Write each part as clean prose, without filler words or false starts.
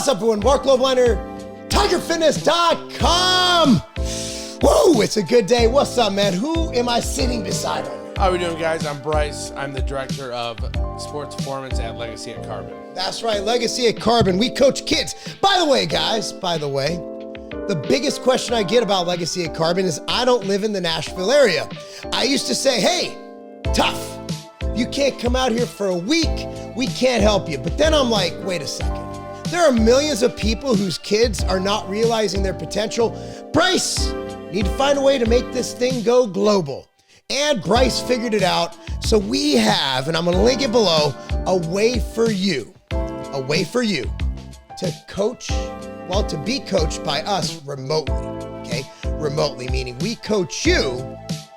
What's up, everyone? Marc Lobliner, tigerfitness.com. Woo, it's a good day. What's up, man? Who am I sitting beside on here? How are we doing, guys? I'm Bryce. I'm the director of sports performance at Legacy at Carbon. That's right, Legacy at Carbon. We coach kids. By the way, guys, the biggest question I get about Legacy at Carbon is I don't live in the Nashville area. I used to say, hey, tough. You can't come out here for a week. We can't help you. But then I'm like, wait a second. There are millions of people whose kids are not realizing their potential. Bryce, need to find a way to make this thing go global. And Bryce figured it out. So we have, and I'm going to link it below, a way for you to coach, well, to be coached by us remotely, okay? Remotely, meaning we coach you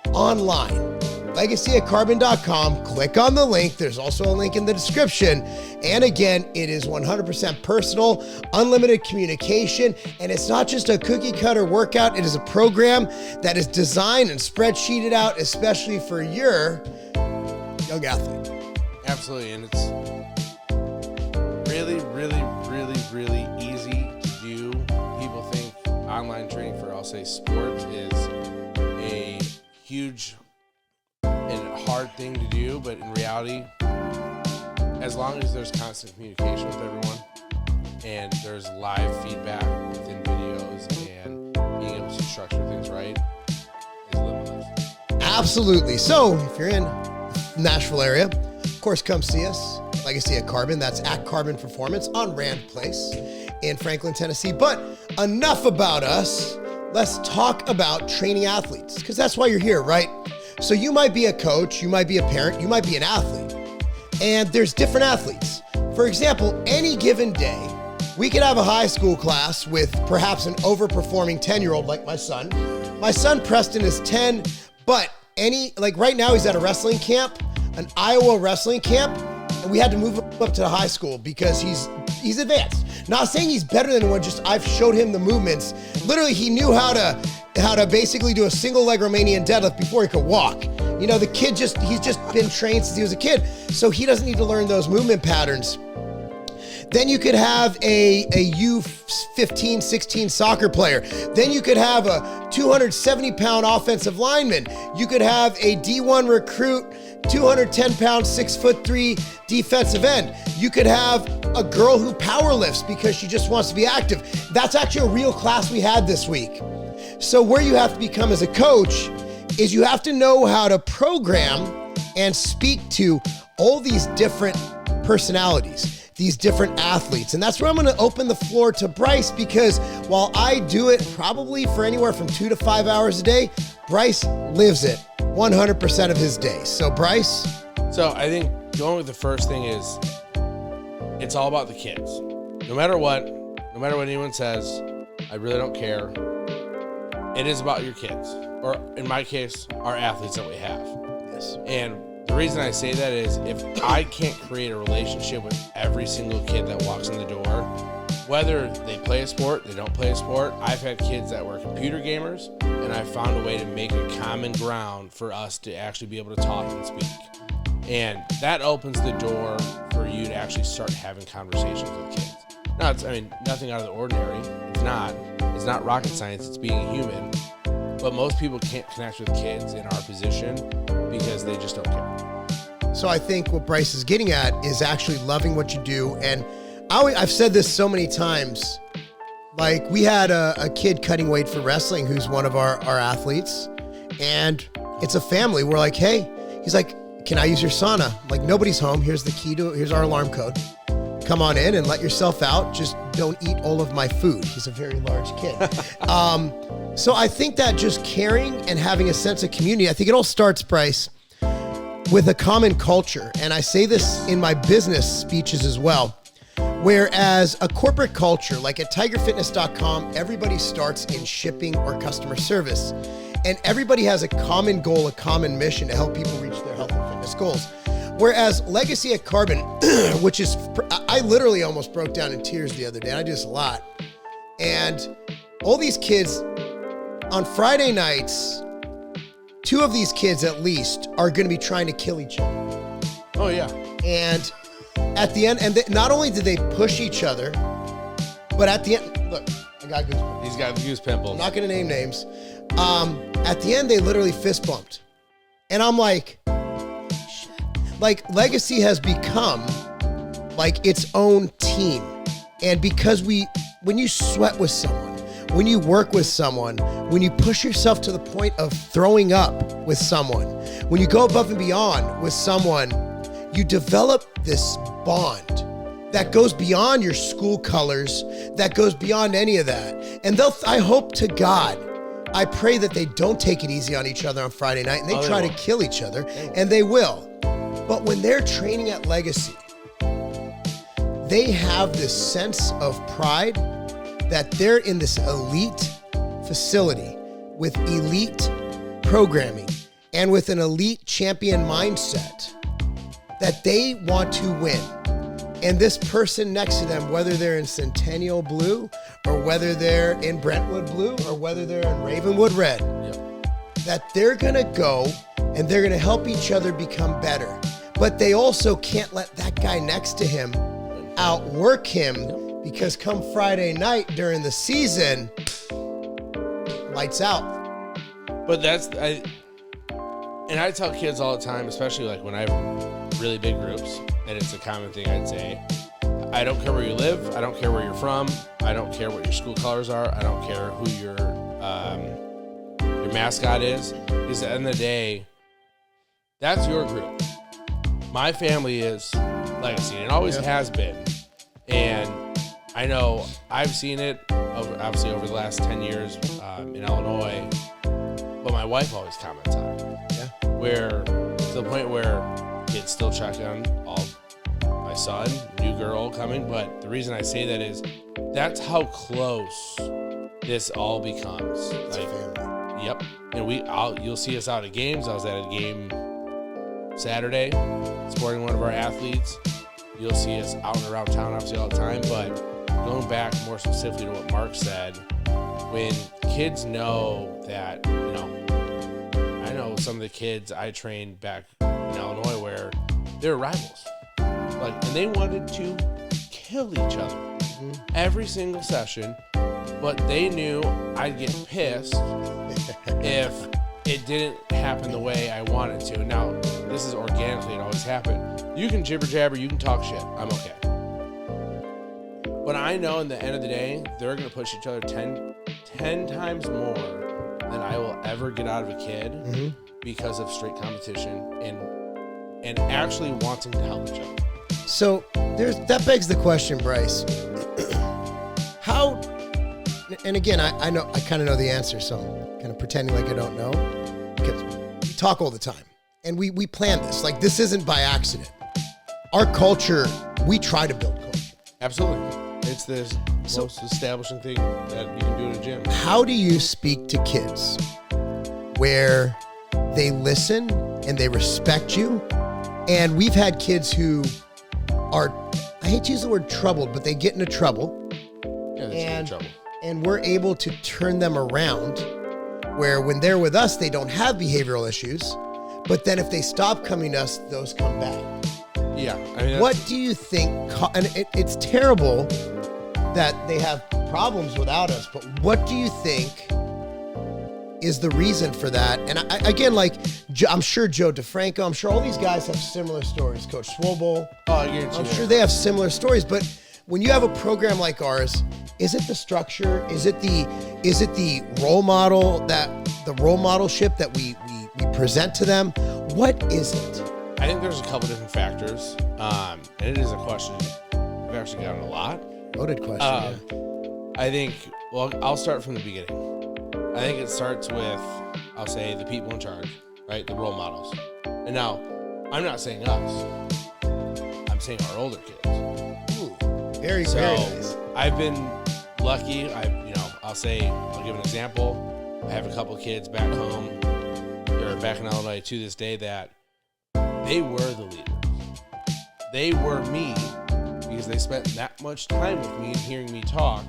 online. LegacyAtCarbon.com, click on the link. There's also a link in the description. And again, it is 100% personal, unlimited communication, and it's not just a cookie cutter workout. It is a program that is designed and spreadsheeted out, especially for your young athlete. Absolutely, and it's really easy to do. People think online training for, I'll say, sports is a huge and hard thing to do, but in reality, as long as there's constant communication with everyone and there's live feedback within videos and being able to structure things right, is limitless. Absolutely. So if you're in the Nashville area, of course, come see us. Legacy at Carbon. That's at Carbon Performance on Rand Place in Franklin, Tennessee. But enough about us. Let's talk about training athletes, because that's why you're here, right? So you might be a coach, you might be a parent, you might be an athlete, and there's different athletes. For example, any given day, we could have a high school class with perhaps an overperforming 10-year-old like my son. My son Preston is 10, but right now he's at a wrestling camp, an Iowa wrestling camp, and we had to move him up to the high school because he's advanced. Not saying he's better than anyone, just I've showed him the movements. Literally, he knew how to basically do a single leg Romanian deadlift before he could walk. You know, the kid he's just been trained since he was a kid, so he doesn't need to learn those movement patterns. Then you could have a U15, 16 soccer player. Then you could have a 270-pound offensive lineman. You could have a D1 recruit, 210-pound, 6'3" defensive end. You could have a girl who power lifts because she just wants to be active. That's actually a real class we had this week. So where you have to become as a coach is you have to know how to program and speak to all these different personalities, these different athletes. And that's where I'm going to open the floor to Bryce, because while I do it probably for anywhere from 2 to 5 hours a day, Bryce lives it 100% of his day. So Bryce? So I think going with the first thing is it's all about the kids. No matter what anyone says, I really don't care. It is about your kids, or in my case, our athletes that we have. Yes. And the reason I say that is if I can't create a relationship with every single kid that walks in the door, whether they play a sport, they don't play a sport. I've had kids that were computer gamers, and I found a way to make a common ground for us to actually be able to talk and speak. And that opens the door for you to actually start having conversations with kids. Now, nothing out of the ordinary. It's not rocket science. It's being a human. But most people can't connect with kids in our position because they just don't care. So I think what Bryce is getting at is actually loving what you do. And I've said this so many times. Like, we had a kid cutting weight for wrestling who's one of our athletes. And it's a family. We're like, hey, he's like, can I use your sauna? I'm like, nobody's home. Here's the key to it. Here's our alarm code. Come on in and let yourself out. Just don't eat all of my food. He's a very large kid. So I think that just caring and having a sense of community, I think it all starts, Bryce, with a common culture. And I say this in my business speeches as well. Whereas a corporate culture, like at tigerfitness.com, everybody starts in shipping or customer service. And everybody has a common goal, a common mission to help people reach their health and fitness goals. Whereas Legacy at Carbon, which is, I literally almost broke down in tears the other day. I do this a lot. And all these kids on Friday nights, 2 of these kids at least are going to be trying to kill each other. Oh, yeah. And at the end, and not only do they push each other, But at the end, look, I got goose pimples. He's got goose pimples. I'm not going to name names. At the end, they literally fist bumped. And I'm like, shit. Like, Legacy has become like its own team. And because when you sweat with someone, when you work with someone, when you push yourself to the point of throwing up with someone, when you go above and beyond with someone, you develop this bond that goes beyond your school colors, that goes beyond any of that. And I hope to God, I pray that they don't take it easy on each other on Friday night and they try to kill each other, and they will. But when they're training at Legacy, they have this sense of pride that they're in this elite facility with elite programming and with an elite champion mindset that they want to win. And this person next to them, whether they're in Centennial Blue or whether they're in Brentwood Blue or whether they're in Ravenwood Red, that they're going to go and they're going to help each other become better. But they also can't let that guy next to him outwork him, because come Friday night during the season, lights out. But I tell kids all the time, especially like when I have really big groups, and it's a common thing I'd say, I don't care where you live, I don't care where you're from, I don't care what your school colors are, I don't care who your mascot is, because at the end of the day, that's your group. My family is Legacy, and it always has been. And I know I've seen it obviously over the last 10 years in Illinois, but my wife always comments on it. Yeah. Where to the point where kids still check on my son, new girl coming. But the reason I say that is that's how close this all becomes. It's like, a family. Yep. And you'll see us out at games. I was at a game Saturday, supporting one of our athletes. You'll see us out and around town, obviously, all the time. But going back more specifically to what Marc said, when kids know that, I know some of the kids I trained back in Illinois where they were rivals. And they wanted to kill each other every single session, but they knew I'd get pissed if it didn't happen the way I wanted to. Now, this is organically, it always happened. You can jibber jabber, you can talk shit, I'm okay. But I know in the end of the day, they're going to push each other 10 times more than I will ever get out of a kid because of straight competition and actually wanting to help each other. So that begs the question, Bryce. How, and again, I know, I kind of know the answer, so I'm kind of pretending like I don't know, because we talk all the time and we plan this. Like, this isn't by accident. Our culture, we try to build culture. Absolutely. It's the most establishing thing that you can do in a gym. How do you speak to kids where they listen and they respect you? And we've had kids who are, I hate to use the word troubled, but they get into trouble. Yeah, they get into trouble. And we're able to turn them around where when they're with us, they don't have behavioral issues. But then if they stop coming to us, those come back. Yeah. I mean, what do you think? And it's terrible that they have problems without us, but what do you think is the reason for that? And again, like, I'm sure Joe DeFranco, I'm sure all these guys have similar stories. Coach Swobel, I'm sure they have similar stories. But when you have a program like ours, is it the structure? Is it the role model, the role modelship that we present to them? What is it? I think there's a couple different factors, and it is a question I've actually gotten a lot. Loaded question. I think, I'll start from the beginning. I think it starts with, I'll say, the people in charge, right? The role models. And now, I'm not saying us. I'm saying our older kids. Ooh, very nice. I've been lucky. I'll give an example. I have a couple kids back home, or back in Illinois to this day, that they were the leaders. They were me because they spent that much time with me and hearing me talk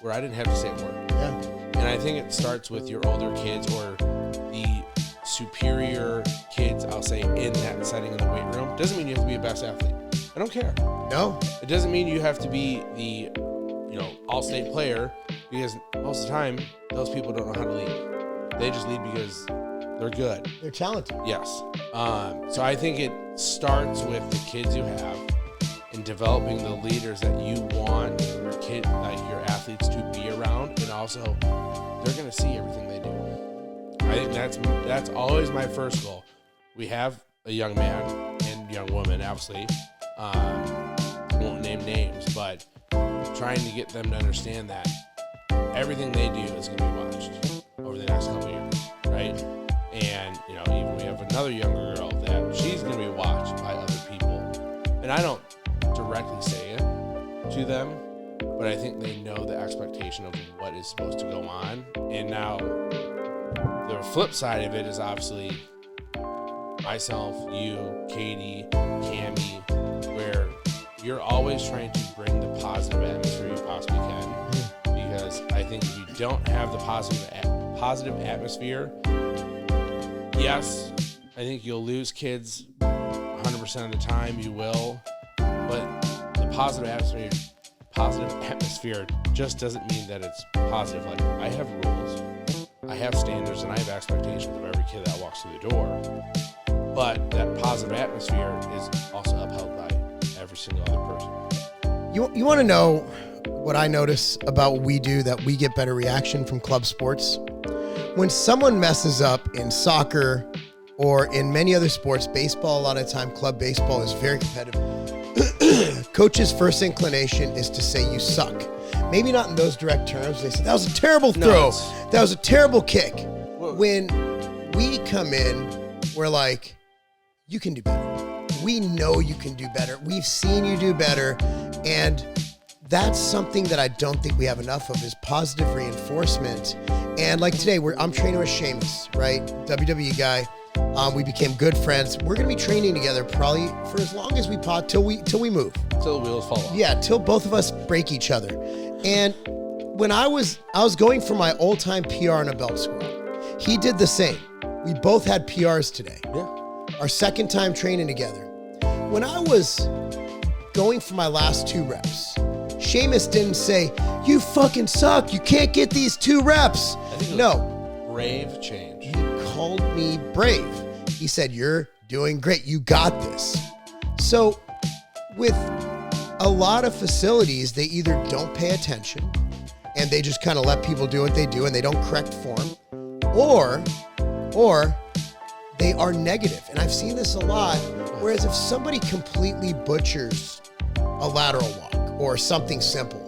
where I didn't have to say a word. Yeah. And I think it starts with your older kids or the superior kids, I'll say, in that setting in the weight room. Doesn't mean you have to be a best athlete. I don't care. No. It doesn't mean you have to be the all-state player, because most of the time those people don't know how to lead. They just lead because they're good. They're talented. Yes. So I think it starts with the kids you have and developing the leaders that you want your kid, like your athletes, to be around, and also they're going to see everything they do. I think that's always my first goal. We have a young man and young woman, obviously. I won't name names, but trying to get them to understand that everything they do is going to be watched over the next couple of years, right? And, even we have another younger girl that she's going to be watched by other people. And I don't directly say it to them, but I think they know the expectation of what is supposed to go on. And now the flip side of it is obviously myself, you, Katie, Cammie, where you're always trying to bring the positive atmosphere you possibly can. Because I think if you don't have the positive atmosphere, yes, I think you'll lose kids 100% of the time. You will, but the positive atmosphere just doesn't mean that it's positive. Like, I have rules, I have standards, and I have expectations of every kid that walks through the door. But that positive atmosphere is also upheld by every single other person. You want to know what I notice about what we do that we get better reaction from club sports? When someone messes up in soccer or in many other sports, baseball, a lot of the time, club baseball is very competitive. Coach's first inclination is to say you suck. Maybe not in those direct terms. They say, that was a terrible throw. That was a terrible kick. Whoa. When we come in, we're like, you can do better. We know you can do better. We've seen you do better. And that's something that I don't think we have enough of, is positive reinforcement. And like today, I'm training with Seamus, right? WWE guy. We became good friends. We're going to be training together probably for as long as we till we move. Till the wheels fall off. Yeah, till both of us break each other. And when I was going for my old-time PR in a belt squat, he did the same. We both had PRs today. Yeah. Our second time training together. When I was going for my last 2 reps, Seamus didn't say, you fucking suck, you can't get these 2 reps. No. Brave change. He called me brave. He said, you're doing great, you got this. So with a lot of facilities, they either don't pay attention and they just kind of let people do what they do and they don't correct form, or they are negative. And I've seen this a lot. Whereas if somebody completely butchers a lateral walk or something simple,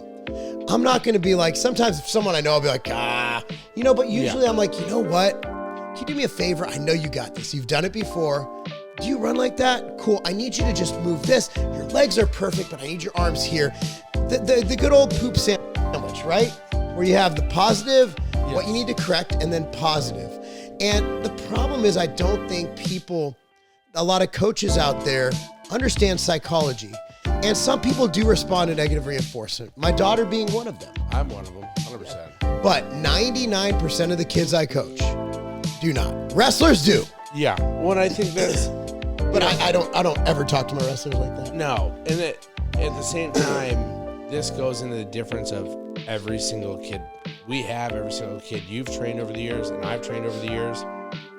I'm not going to be like, sometimes if someone I know, I'll be like, but usually I'm like, you know what? Can you do me a favor? I know you got this. You've done it before. Do you run like that? Cool. I need you to just move this. Your legs are perfect, but I need your arms here. The good old poop sandwich, right? Where you have the positive, yes, what you need to correct, and then positive. And the problem is, I don't think a lot of coaches out there understand psychology. And some people do respond to negative reinforcement. My daughter being one of them. I'm one of them, 100%. But 99% of the kids I coach do not. Wrestlers do. Yeah. Well, I think that's... But I don't ever talk to my wrestlers like that. No. And at the same time, this goes into the difference of every single kid. We have every single kid you've trained over the years, and I've trained over the years,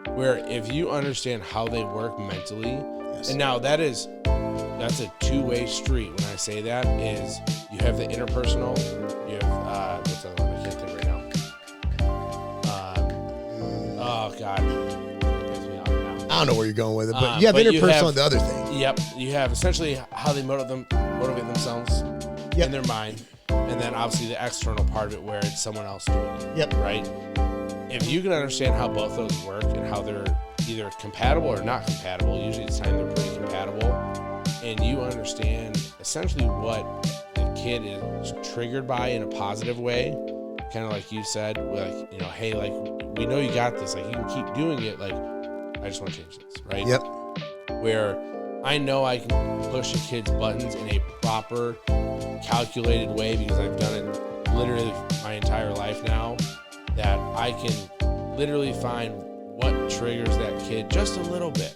where if you understand how they work mentally, yes, and now that's a two-way street. When I say that, is you have the interpersonal, you have what's the other one? I can't think right now. Oh God, it pisses me off now. I don't know where you're going with it, but you have interpersonal and the other thing. Yep, you have essentially how they motivate themselves, yep, in their mind, and then obviously the external part of it where it's someone else doing it. Yep. Right. If you can understand how both those work and how they're either compatible or not compatible, usually it's time they're pretty compatible, and you understand essentially what the kid is triggered by in a positive way, kind of like you said, like, hey, like, we know you got this, like, you can keep doing it, like, I just want to change this, right? Yep. Where I know I can push a kid's buttons in a proper, calculated way because I've done it literally my entire life now, that I can literally find what triggers that kid just a little bit.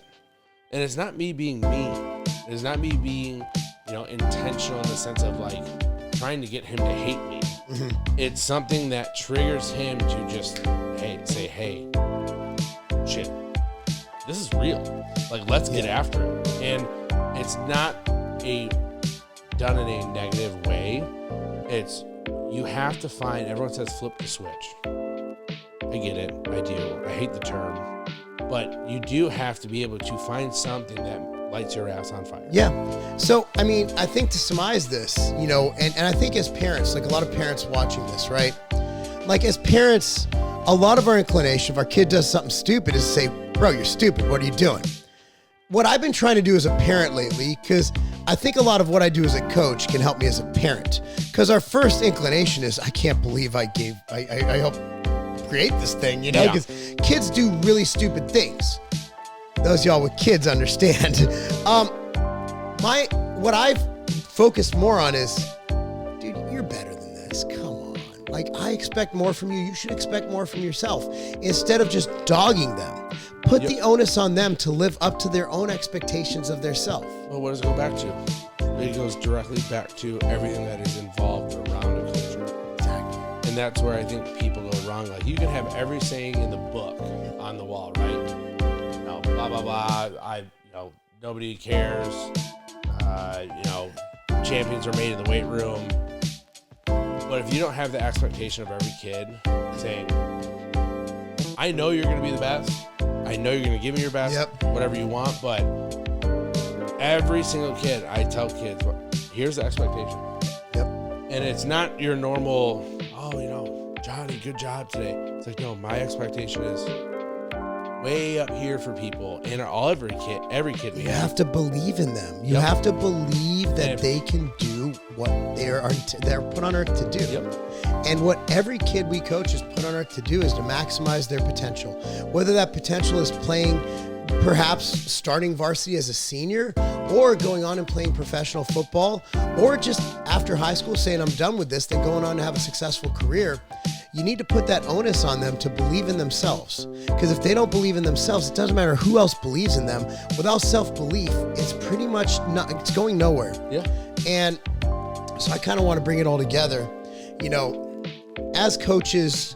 And it's not me being mean. It's not me being, intentional in the sense of like trying to get him to hate me. It's something that triggers him to just, say, hey, shit, this is real. Like, let's get after it. And it's not done in a negative way. It's, you have to find, everyone says flip the switch. I get it. I do. I hate the term. But you do have to be able to find something that lights your ass on fire. Yeah. So, I mean, I think to surmise this, and I think as parents, like a lot of parents watching this, right? Like as parents, a lot of our inclination, if our kid does something stupid, is to say, bro, you're stupid. What are you doing? What I've been trying to do as a parent lately, because I think a lot of what I do as a coach can help me as a parent. Because our first inclination is, I can't believe I helped create this thing, because kids do really stupid things. Those of y'all with kids understand. What I've focused more on is, dude, you're better than this. Come on. Like, I expect more from you. You should expect more from yourself. Instead of just dogging them, put the onus on them to live up to their own expectations of their self. Well, what does it go back to? It goes directly back to everything that is involved around a culture. Exactly. And that's where I think people go wrong. Like, you can have every saying in the book on the wall, right? Blah, blah, blah. Nobody cares. Champions are made in the weight room. But if you don't have the expectation of every kid saying, I know you're going to be the best. I know you're going to give me your best, whatever you want. But every single kid, I tell kids, here's the expectation. Yep. And it's not your normal, Johnny, good job today. It's like, no, my expectation is way up here for people, and every kid we have to believe in them. You have to believe that they can do what they're put on earth to do. And what every kid we coach is put on earth to do is to maximize their potential. Whether that potential is playing, perhaps starting varsity as a senior, or going on and playing professional football, or just after high school saying, I'm done with this, then going on to have a successful career. You need to put that onus on them to believe in themselves. Because if they don't believe in themselves, it doesn't matter who else believes in them. Without self-belief, it's pretty much it's going nowhere. Yeah. And so I kind of want to bring it all together. As coaches,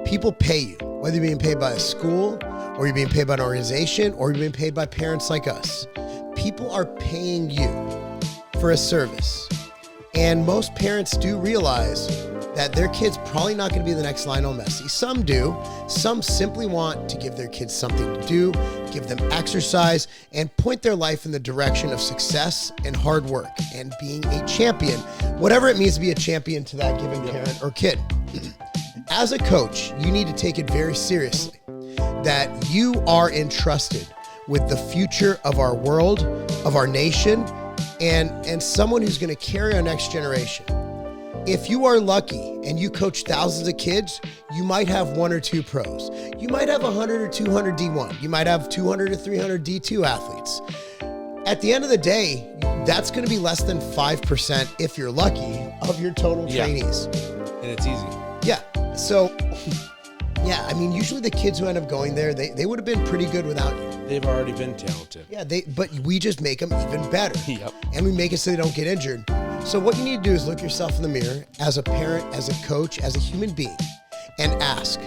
people pay you, whether you're being paid by a school, or you're being paid by an organization, or you're being paid by parents like us. People are paying you for a service. And most parents do realize that their kid's probably not going to be the next Lionel Messi. Some do. Some simply want to give their kids something to do, give them exercise, and point their life in the direction of success and hard work and being a champion, whatever it means to be a champion to that given parent or kid. As a coach, you need to take it very seriously that you are entrusted with the future of our world, of our nation, and someone who's going to carry our next generation. If you are lucky and you coach thousands of kids, you might have 1 or 2 pros. You might have 100 or 200 D1. You might have 200 or 300 D2 athletes. At the end of the day, that's going to be less than 5%, if you're lucky, of your total trainees. And it's easy. Yeah. So, usually the kids who end up going there, they would have been pretty good without you. They've already been talented. Yeah, but we just make them even better. Yep. And we make it so they don't get injured. So what you need to do is look yourself in the mirror as a parent, as a coach, as a human being, and ask,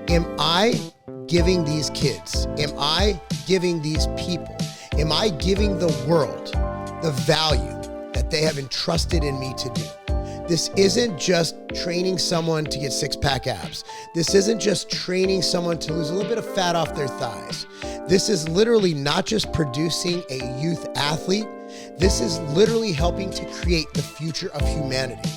am I giving these kids, am I giving these people, am I giving the world the value that they have entrusted in me to do? This isn't just training someone to get 6-pack abs. This isn't just training someone to lose a little bit of fat off their thighs. This is literally not just producing a youth athlete. This is literally helping to create the future of humanity.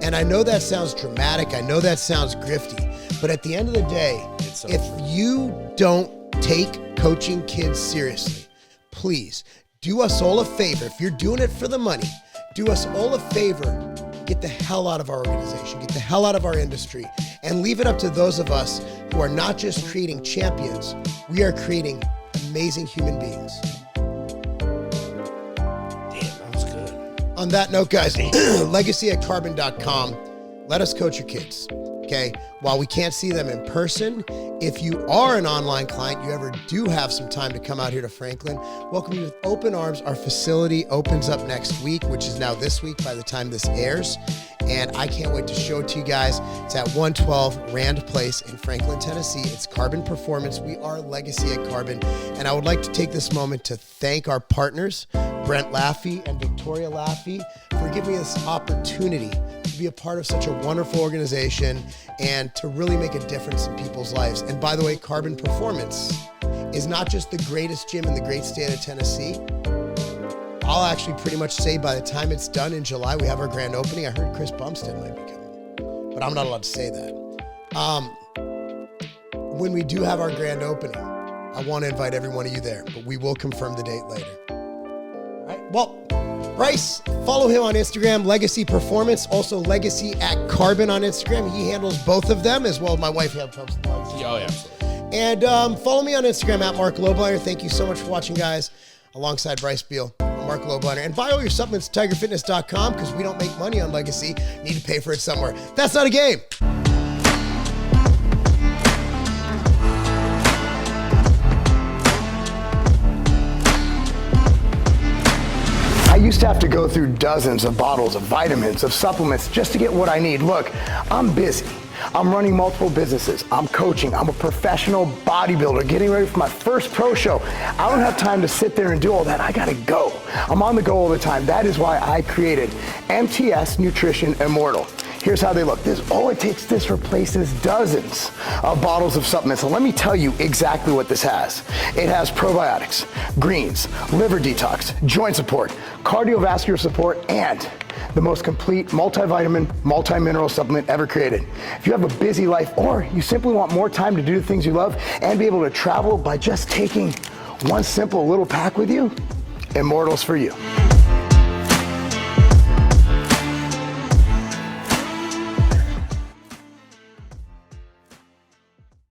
And I know that sounds dramatic. I know that sounds grifty. But at the end of the day, if you don't take coaching kids seriously, please do us all a favor. If you're doing it for the money, do us all a favor. Get the hell out of our organization, get the hell out of our industry, and leave it up to those of us who are not just creating champions, we are creating amazing human beings. Damn, that was good. On that note, guys, legacy@carbon.com. Let us coach your kids. Okay, while we can't see them in person, if you are an online client, you ever do have some time to come out here to Franklin, welcome you with open arms. Our facility opens up next week, which is now this week by the time this airs. And I can't wait to show it to you guys. It's at 112 Rand Place in Franklin, Tennessee. It's Carbon Performance. We are Legacy at Carbon. And I would like to take this moment to thank our partners, Brent Laffey and Victoria Laffey, for giving me this opportunity to be a part of such a wonderful organization and to really make a difference in people's lives. And by the way, Carbon Performance is not just the greatest gym in the great state of Tennessee. I'll actually pretty much say by the time it's done in July, we have our grand opening. I heard Chris Bumstead might be coming, but I'm not allowed to say that. When we do have our grand opening, I want to invite every one of you there, but we will confirm the date later. All right. Well, Bryce, follow him on Instagram, Legacy Performance, also Legacy at Carbon on Instagram. He handles both of them, as well as my wife helps post the Legacy. Oh, yeah, absolutely. And follow me on Instagram at Marc Lobliner. Thank you so much for watching, guys. Alongside Bryce Beal, I'm Marc Lobliner. And buy all your supplements at tigerfitness.com because we don't make money on Legacy. You need to pay for it somewhere. That's not a game. I used to have to go through dozens of bottles of vitamins, of supplements, just to get what I need. Look, I'm busy. I'm running multiple businesses. I'm coaching. I'm a professional bodybuilder getting ready for my first pro show. I don't have time to sit there and do all that. I gotta go. I'm on the go all the time. That is why I created MTS Nutrition Immortal. Here's how they look. All it takes, this replaces dozens of bottles of supplements. So let me tell you exactly what this has. It has probiotics, greens, liver detox, joint support, cardiovascular support, and the most complete multivitamin, multi-mineral supplement ever created. If you have a busy life or you simply want more time to do the things you love and be able to travel by just taking one simple little pack with you, Immortal's for you.